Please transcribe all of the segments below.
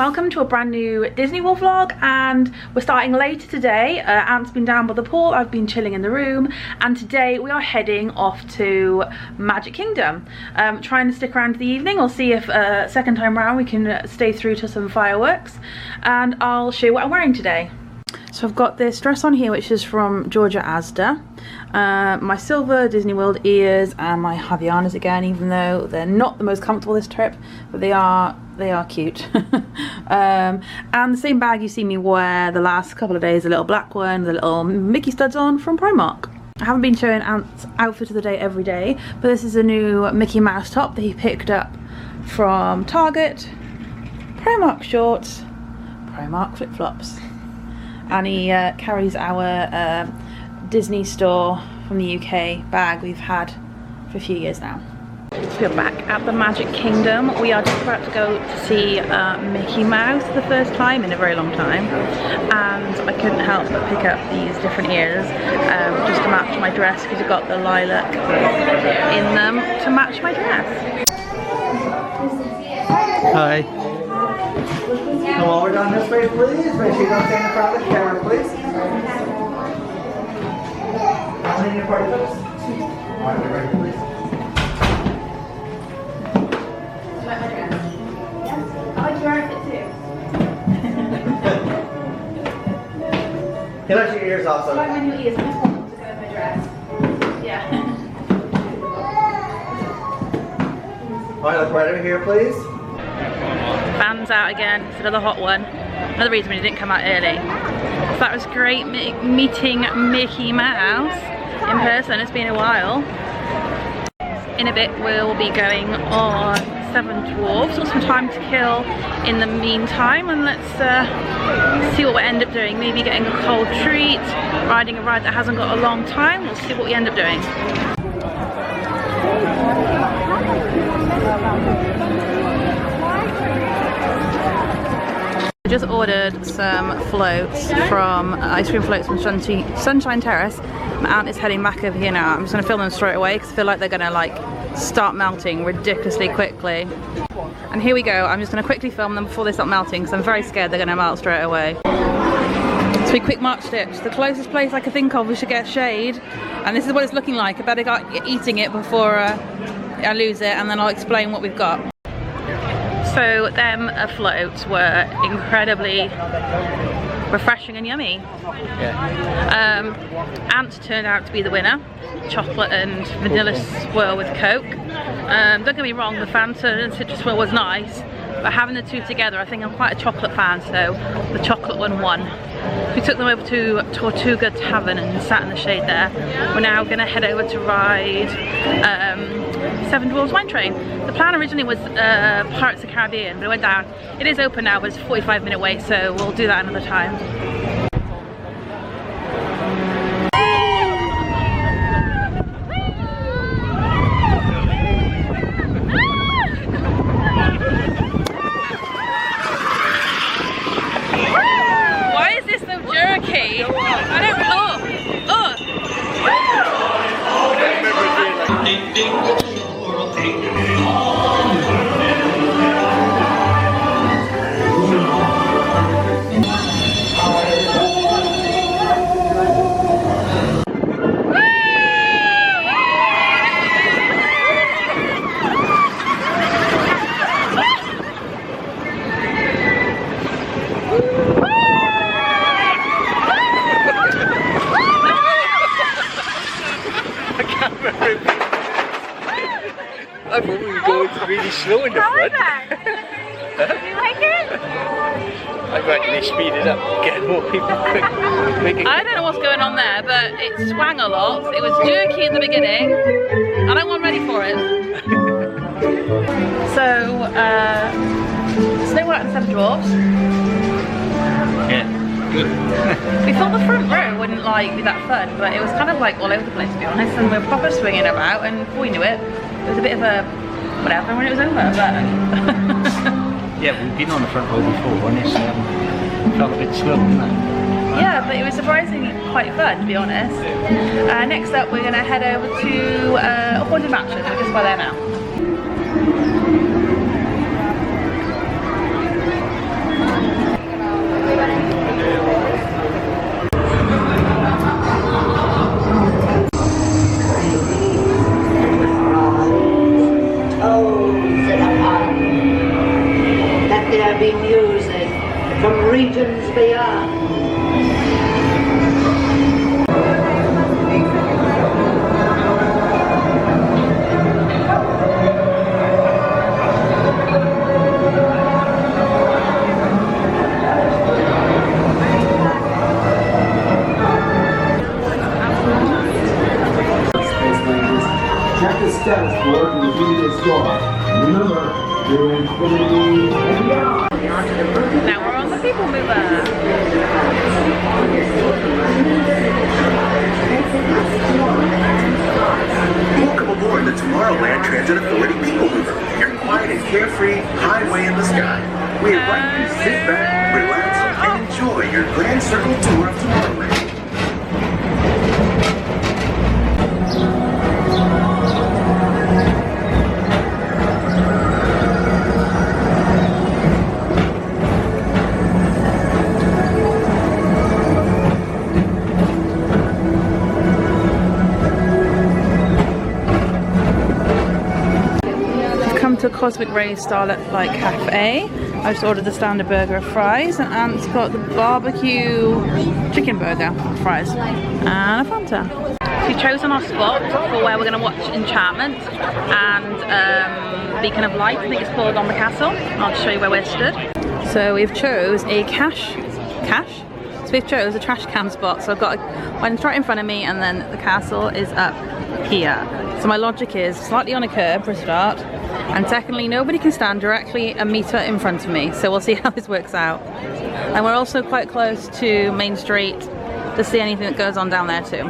Welcome to a brand new Disney World vlog, and we're starting later today. Ant's been down by the pool, I've been chilling in the room, and today we are heading off to Magic Kingdom. Trying to stick around to the evening. We'll see if second time round we can stay through to some fireworks, and I'll show you what I'm wearing today. So I've got this dress on here which is from Georgia Asda, my silver Disney World ears and my Havaianas again, even though they're not the most comfortable this trip, but they are cute. And the same bag you see me wear the last couple of days, the little black one, the little Mickey studs on from Primark. I haven't been showing Ant's outfit of the day every day, but this is a new Mickey Mouse top that he picked up from Target, Primark shorts, Primark flip-flops. And he carries our Disney store from the UK bag we've had for a few years now. So we're back at the Magic Kingdom. We are just about to go to see Mickey Mouse for the first time in a very long time, and I couldn't help but pick up these different ears just to match my dress, because you've got the lilac in them to match my dress. Hi. And while we're done this way, please, make sure you don't stand in front of the camera, please. How many party folks? Alright, we're ready, please. I like your outfit too. He likes your ears also. I like my new ears. I just want them to go with my dress. Yeah. Alright, look right over here, please. Fans out again. It's another hot one. Another reason we didn't come out early. So that was great meeting Mickey Mouse in person. It's been a while. In a bit we'll be going on Seven Dwarfs. Got some time to kill in the meantime, and let's see what we end up doing. Maybe getting a cold treat, riding a ride that hasn't got a long time. We'll see what we end up doing. I just ordered some floats from ice cream floats from Sunshine Terrace. My aunt is heading back over here now. I'm just going to film them straight away because I feel like they're going to like start melting ridiculously quickly. And here we go. I'm just going to quickly film them before they start melting because I'm very scared they're going to melt straight away. So we quick marched it to the closest place I could think of we should get shade, and this is what it's looking like. I better get eating it before I lose it, and then I'll explain what we've got. So them floats were incredibly refreshing and yummy. Yeah. Ant turned out to be the winner. Chocolate and vanilla swirl with Coke. Don't get me wrong, the Fanta and citrus swirl was nice, but having the two together, I think I'm quite a chocolate fan, so the chocolate one won. We took them over to Tortuga Tavern and sat in the shade there. We're now going to head over to ride Seven Dwarfs Mine Train. The plan originally was Pirates of the Caribbean, but it went down. It is open now, but it's a 45-minute wait, so we'll do that another time. I thought we were going really slow in the front. Huh? Do you like it? I reckon they speed it up, get more people quick. I don't know what's going on there, but it swang a lot. It was jerky in the beginning, and I wasn't ready for it. So they were at the Seven Dwarfs. Yeah. Good. We thought the front row wouldn't like be that fun, but it was kind of like all over the place, to be honest, and we were proper swinging about, and before we knew it, it was a bit of a whatever when it was over, but yeah, we've been on the front row before, and it's felt a bit slow, didn't it? Yeah, but it was surprisingly quite fun, to be honest. Next up, we're going to head over to Haunted Mansion. We're just by there now. attractions they are. Check the status board and review your score. Remember, your infinity and beyond. Now we're on the people mover. Welcome aboard the Tomorrowland Transit Authority People Mover, your quiet and carefree highway in the sky. We invite you to sit back, relax, and enjoy your Grand Circle tour of Tomorrowland. To Cosmic Rays Starlight Cafe. I just ordered the standard burger of fries, and Ant's got the barbecue chicken burger and fries and a Fanta. We've chosen our spot for where we're going to watch Enchantment and Beacon of Light, I think it's called, on the castle. I'll show you where we're stood. So we've chose a So we've chose a trash can spot. So I've got one's right in front of me, and then the castle is up here. So my logic is slightly on a curb for a start, and secondly, nobody can stand directly a metre in front of me, so we'll see how this works out. And we're also quite close to Main Street to see anything that goes on down there too.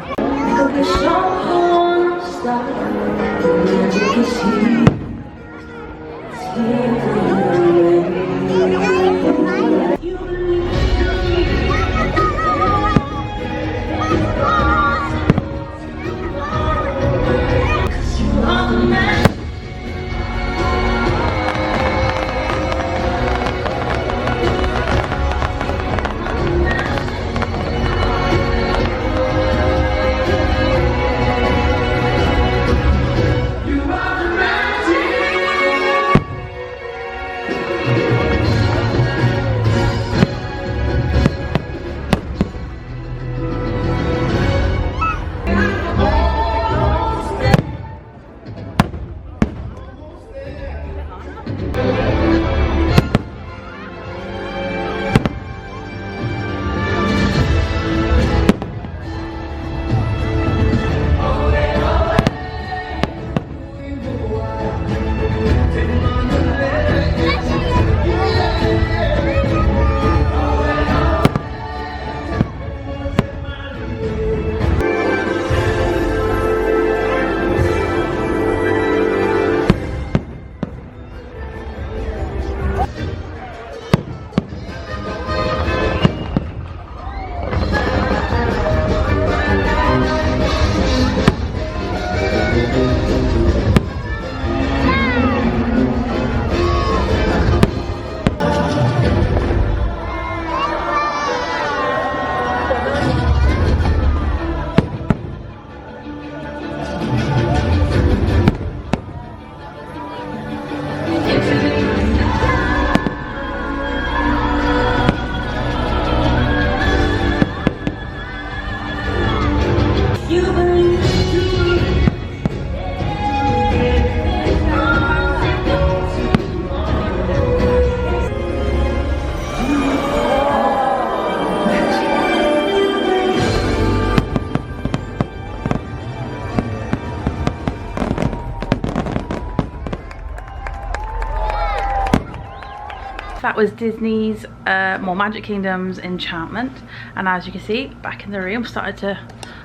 That was Disney's more Magic Kingdom's Enchantment, and as you can see, back in the room, started to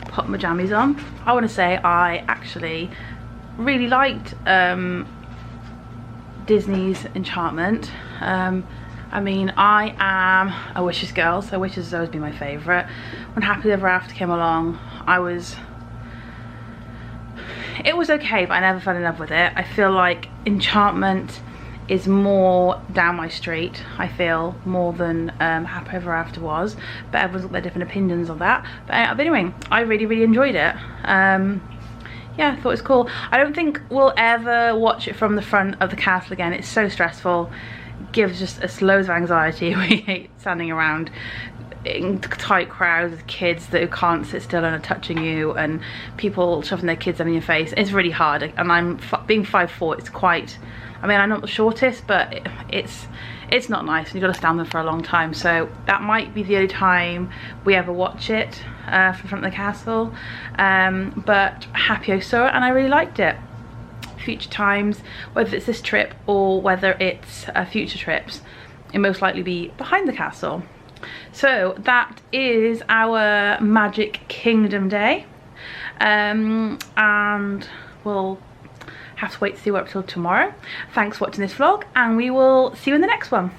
put my jammies on. I want to say I actually really liked Disney's Enchantment. I mean, I am a Wishes girl, so Wishes has always been my favourite. When Happily Ever After came along, it was okay, but I never fell in love with it. I feel like Enchantment is more down my street, I feel, more than Happily Ever After was, but everyone's got their different opinions on that. But anyway, I really enjoyed it. Yeah, I thought it was cool. I don't think we'll ever watch it from the front of the castle again. It's so stressful. gives just us loads of anxiety. We hate standing around in tight crowds with kids that can't sit still and are touching you, and people shoving their kids in your face. It's really hard, and I'm being 5'4", it's quite, I mean, I'm not the shortest, but it's not nice, and you've got to stand there for a long time. So that might be the only time we ever watch it from front of the castle, but happy I saw it and I really liked it. Future times, whether it's this trip or whether it's future trips, it most likely be behind the castle. So that is our Magic Kingdom day, and we'll have to wait to see we're up till tomorrow. Thanks for watching this vlog, and we will see you in the next one.